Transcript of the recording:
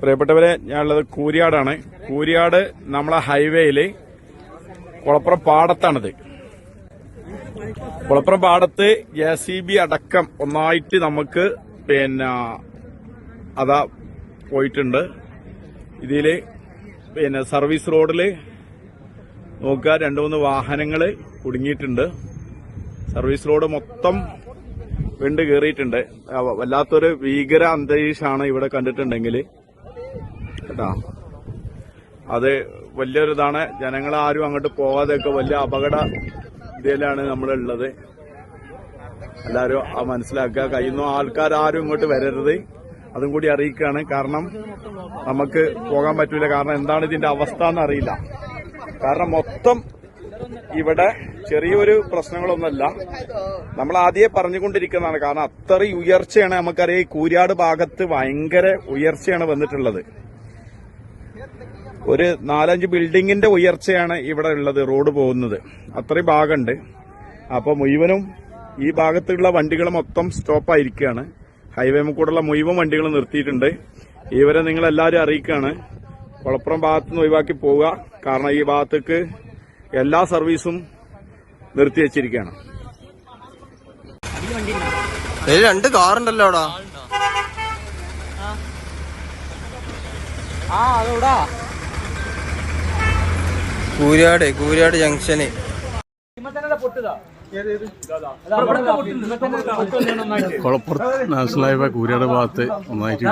പ്രിയപ്പെട്ടവരെ, ഞാനുള്ളത് കൂരിയാടാണ്. കൂരിയാട് നമ്മളെ ഹൈവേയില് കുളപ്പുറം പാടത്താണിത്. കുളപ്പുറം പാടത്ത് JCB അടക്കം ഒന്നായിട്ട് നമുക്ക് അതാ പോയിട്ടുണ്ട്. ഇതില് സർവീസ് റോഡില് നോക്കുക, 2-3 വാഹനങ്ങള് കുടുങ്ങിയിട്ടുണ്ട്. സർവീസ് റോഡ് മൊത്തം വിണ്ട് കയറിയിട്ടുണ്ട്. വല്ലാത്തൊരു ഭീകര അന്തരീക്ഷമാണ് ഇവിടെ കണ്ടിട്ടുണ്ടെങ്കിൽ കേട്ടാ. അത് വലിയൊരിതാണ്. ജനങ്ങളാരും അങ്ങോട്ട് പോകാതെയൊക്കെ വലിയ അപകട ഇതിലാണ് നമ്മളുള്ളത്. എല്ലാവരും മനസ്സിലാക്കുക. കഴിയുന്ന ആൾക്കാരും ഇങ്ങോട്ട് വരരുത്, അതും കൂടി അറിയിക്കുകയാണ്. കാരണം നമുക്ക് പോകാൻ പറ്റൂല. കാരണം എന്താണ് ഇതിന്റെ അവസ്ഥ എന്നറിയില്ല. കാരണം മൊത്തം ഇവിടെ ചെറിയൊരു പ്രശ്നങ്ങളൊന്നുമല്ല, നമ്മൾ ആദ്യമേ പറഞ്ഞുകൊണ്ടിരിക്കുന്നതാണ്. കാരണം അത്രയും ഉയർച്ചയാണ്. നമുക്കറിയാം, ഈ കൂരിയാട് ഭാഗത്ത് ഭയങ്കര ഉയർച്ചയാണ് വന്നിട്ടുള്ളത്. ഒരു 4-5 ബിൽഡിങ്ങിന്റെ ഉയർച്ചയാണ് ഇവിടെ ഉള്ളത്, റോഡ് പോകുന്നത് അത്രയും ഭാഗമുണ്ട്. അപ്പൊ മുഴുവനും ഈ ഭാഗത്തുള്ള വണ്ടികൾ മൊത്തം സ്റ്റോപ്പായിരിക്കുകയാണ്. ഹൈവേ കൂടെയുള്ള മുഴുവൻ വണ്ടികൾ നിർത്തിയിട്ടുണ്ട്. ഇവരെ നിങ്ങൾ എല്ലാവരും അറിയിക്കുകയാണ്, കുളപ്പുറം ഭാഗത്തുനിന്ന് ഒഴിവാക്കി പോവുക. കാരണം ഈ ഭാഗത്തേക്ക് എല്ലാ സർവീസും നിർത്തിവെച്ചിരിക്കുകയാണ്. 2 കാറുണ്ടല്ലോ അവിടെ. കൂരിയാട് ജംഗ്ഷന് കുളപ്പുറത്ത് നാഷണൽ ഹൈവേ കൂരിയാട് ഭാഗത്ത് ഒന്നായിട്ട്